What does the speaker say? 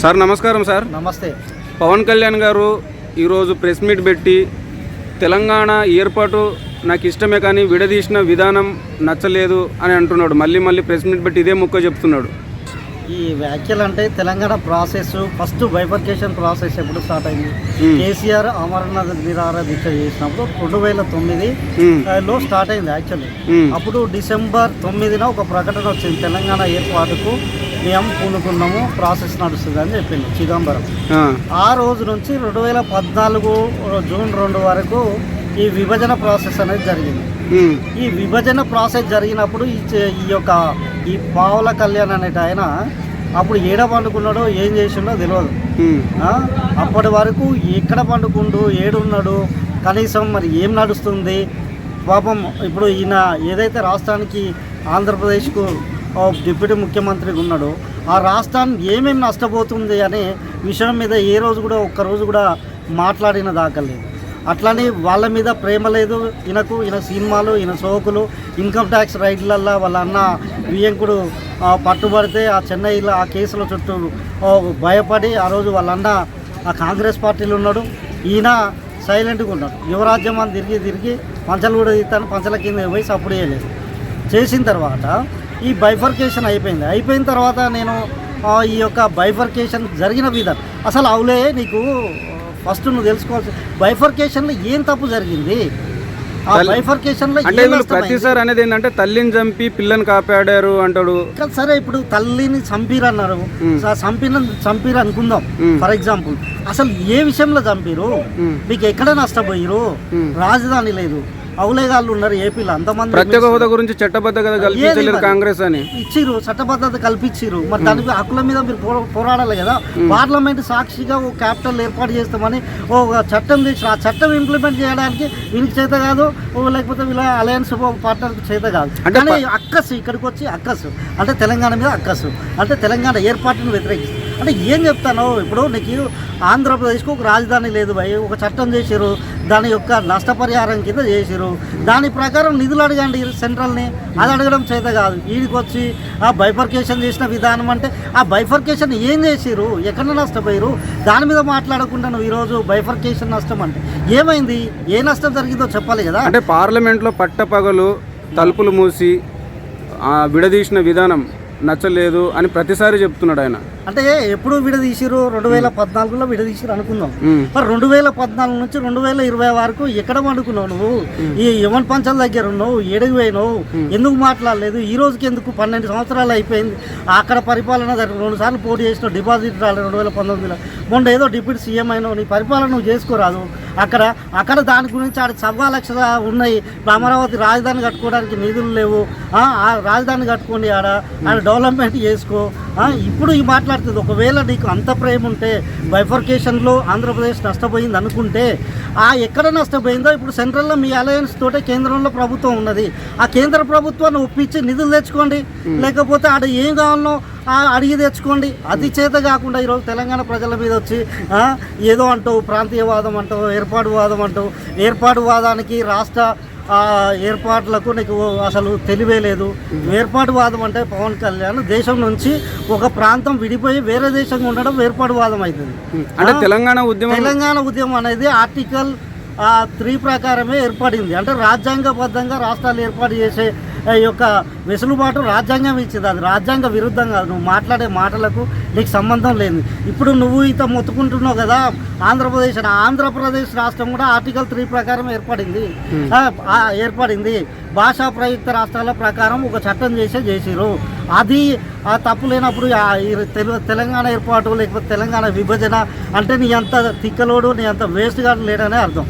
Sir నమస్కారం sir. నమస్తే. పవన్ కళ్యాణ్ గారు ఈరోజు ప్రెస్ మీట్ పెట్టి తెలంగాణ ఏర్పాటు నాకు ఇష్టమే కానీ విడదీసిన విధానం నచ్చలేదు అని అంటున్నాడు. మళ్ళీ ప్రెస్ మీట్ పెట్టి ఇదే ముక్క చెప్తున్నాడు. ఈ వ్యాఖ్యలు అంటే Telangana process first bifurcation process ఎప్పుడు స్టార్ట్ అయింది? కేసీఆర్ అమరనాథ్ నిరాహార దీక్ష చేసినప్పుడు 2009లో స్టార్ట్ అయింది. యాక్చువల్లీ అప్పుడు డిసెంబర్ 9న ఒక ప్రకటన వచ్చింది, తెలంగాణ ఏర్పాటుకు మేము పూనుకున్నాము, ప్రాసెస్ నడుస్తుంది అని చెప్పింది చిదంబరం. ఆ రోజు నుంచి 2014 జూన్ 2 వరకు ఈ విభజన ప్రాసెస్ అనేది జరిగింది. ఈ విభజన ప్రాసెస్ జరిగినప్పుడు ఈ పావుల కళ్యాణ్ అనేట ఆయన అప్పుడు ఏడ పండుకున్నాడో ఏం చేసిండో తెలియదు. అప్పటి వరకు ఎక్కడ పండుకుండు, ఏడున్నాడు, కనీసం మరి ఏం నడుస్తుంది పాపం. ఇప్పుడు ఈయన ఏదైతే రాష్ట్రానికి ఆంధ్రప్రదేశ్కు డిప్యూటీ ముఖ్యమంత్రిగా ఉన్నాడో ఆ రాష్ట్రాన్ని ఏమేమి నష్టపోతుంది అనే విషయం మీద ఏ రోజు కూడా ఒక్కరోజు కూడా మాట్లాడిన దాఖలేదు. అట్లని వాళ్ళ మీద ప్రేమ లేదు ఈయన సినిమాలు, ఈయన సోకులు, ఇన్కమ్ ట్యాక్స్ రైడ్లల్లో వాళ్ళ అన్న వియ్యంకుడు పట్టుబడితే ఆ చెన్నైలో ఆ కేసుల చుట్టూ భయపడి ఆ రోజు వాళ్ళ అన్న ఆ కాంగ్రెస్ పార్టీలో ఉన్నాడు, ఈయన సైలెంట్గా ఉన్నాడు. యువరాజ్యం అని తిరిగి పంచలు కూడా తీస్తాను, పంచల కింద పోయి సప్పుడు చేయలేదు. చేసిన తర్వాత ఈ బైఫర్కేషన్ అయిపోయిన తర్వాత నేను ఈ బైఫర్కేషన్ జరిగిన విధానం అసలు అవులే నీకు ఫస్ట్ నువ్వు తెలుసుకోవాల్సి బైఫర్కేషన్లో ఏం తప్పు జరిగింది. ఆ బైఫర్కేషన్లో ప్రతిసారి అనేది ఏంటంటే తల్లిని చంపి పిల్లని కాపాడారు అంటాడు. సరే ఇప్పుడు తల్లిని చంపిరు అన్నారు, చంపిరు అనుకుందాం ఫర్ ఎగ్జాంపుల్. అసలు ఏ విషయంలో చంపిరు, మీకు ఎక్కడ నష్టపోయిరు? రాజధాని లేదు, అవులేగాళ్ళు ఉన్నారు ఏపీలో అంతమంది. ప్రత్యేక హోదా గురించి చట్టబద్ధత కల్పించలేదు కాంగ్రెస్ అని ఇచ్చిరు, చట్టబద్ధత కల్పించిరు. మరి దానికి హక్కుల మీద మీరు పోరాడాలి కదా. పార్లమెంట్ సాక్షిగా ఓ క్యాపిటల్ ఏర్పాటు చేస్తామని ఒక చట్టం తెచ్చి ఆ చట్టం ఇంప్లిమెంట్ చేయడానికి వీళ్ళకి చేత కాదు, లేకపోతే వీళ్ళ అలయన్స్ పార్ట్నర్కి చేత కాదు. కానీ అక్కసు ఇక్కడికి వచ్చి అక్కసు అంటే తెలంగాణ మీద అక్కసు అంటే తెలంగాణ ఏర్పాటును వ్యతిరేకిస్తుంది. అంటే ఏం చెప్తాను, ఇప్పుడు నీకు ఆంధ్రప్రదేశ్కు ఒక రాజధాని లేదు భయ్, ఒక చట్టం చేశారు, దాని యొక్క నష్టపరిహారం కింద చేశారు, దాని ప్రకారం నిధులు అడగండి సెంట్రల్ని. అది అడగడం చేత కాదు. వీడికి వచ్చి ఆ బైఫర్కేషన్ చేసిన విధానం అంటే ఆ బైఫర్కేషన్ ఏం చేసిరు, ఎక్కడ నష్టపోయారు, దాని మీద మాట్లాడకుండా నువ్వు ఈరోజు బైఫర్కేషన్ నష్టం అంటే ఏమైంది, ఏ నష్టం జరిగిందో చెప్పాలి కదా. అంటే పార్లమెంట్లో పట్టపగలు తలుపులు మూసి విడదీసిన విధానం నచ్చలేదు అని ప్రతిసారి చెప్తున్నాడు ఆయన. అంటే ఎప్పుడు విడదీసిరు? 2014లో విడదీసిరు అనుకుందాం. మరి 2014 నుంచి 2020 వరకు ఎక్కడ పండుకున్నావు నువ్వు? ఈ యమన్ పంచాల దగ్గర ఉన్నావు, ఏడుగు పోయినావు, ఎందుకు మాట్లాడలేదు? ఈ రోజుకి ఎందుకు 12 సంవత్సరాలు అయిపోయింది అక్కడ పరిపాలన. 2 సార్లు పోటీ చేసినావు, డిపాజిట్ రాలేదు 2019లో. మొన్న ఏదో డిప్యూటీ సీఎం అయినావు, నీ పరిపాలన నువ్వు చేసుకోరాదు. అక్కడ దాని గురించి ఆడ 1,15,00,000 ఉన్నాయి. అమరావతి రాజధాని కట్టుకోవడానికి నిధులు లేవు, ఆ రాజధాని కట్టుకోండి, ఆడ డెవలప్మెంట్ చేసుకో. ఇప్పుడు ఈ మాట్లాడుతుంది. ఒకవేళ నీకు అంత ప్రేమ ఉంటే బైఫర్కేషన్లో ఆంధ్రప్రదేశ్ నష్టపోయింది అనుకుంటే ఎక్కడ నష్టపోయిందో ఇప్పుడు సెంట్రల్లో మీ అలయన్స్ తోటే కేంద్రంలో ప్రభుత్వం ఉన్నది. ఆ కేంద్ర ప్రభుత్వాన్ని ఒప్పించి నిధులు తెచ్చుకోండి, లేకపోతే ఆడ ఏం కావాలనో అడిగి తెచ్చుకోండి. అది చేత కాకుండా ఈరోజు తెలంగాణ ప్రజల మీద వచ్చి ఏదో అంటావు, ప్రాంతీయవాదం అంటావు, ఏర్పాటువాదం అంటావు. ఏర్పాటువాదానికి రాష్ట్ర ఏర్పాట్లకు నీకు అసలు తెలివే లేదు. ఏర్పాటువాదం అంటే పవన్ కళ్యాణ్ దేశం నుంచి ఒక ప్రాంతం విడిపోయి వేరే దేశంగా ఉండడం ఏర్పాటువాదం అవుతుంది. అంటే తెలంగాణ ఉద్యమం అనేది ఆర్టికల్ 3 ప్రకారమే ఏర్పడింది. అంటే రాజ్యాంగబద్ధంగా రాష్ట్రాలు ఏర్పాటు చేసే వెసులుబాటు రాజ్యాంగం ఇచ్చింది. అది రాజ్యాంగ విరుద్ధం కాదు. నువ్వు మాట్లాడే మాటలకు నీకు సంబంధం లేదు. ఇప్పుడు నువ్వు మొత్తుకుంటున్నావు కదా ఆంధ్రప్రదేశ్ రాష్ట్రం కూడా ఆర్టికల్ 3 ప్రకారం ఏర్పడింది. భాషా ప్రయుక్త రాష్ట్రాల ప్రకారం ఒక చట్టం చేసిరు. అది తప్పు లేనప్పుడు తెలంగాణ ఏర్పాటు లేకపోతే తెలంగాణ విభజన అంటే నీ అంత తిక్కలోడు, నీ అంత వేస్ట్ గా లేడనే అర్థం.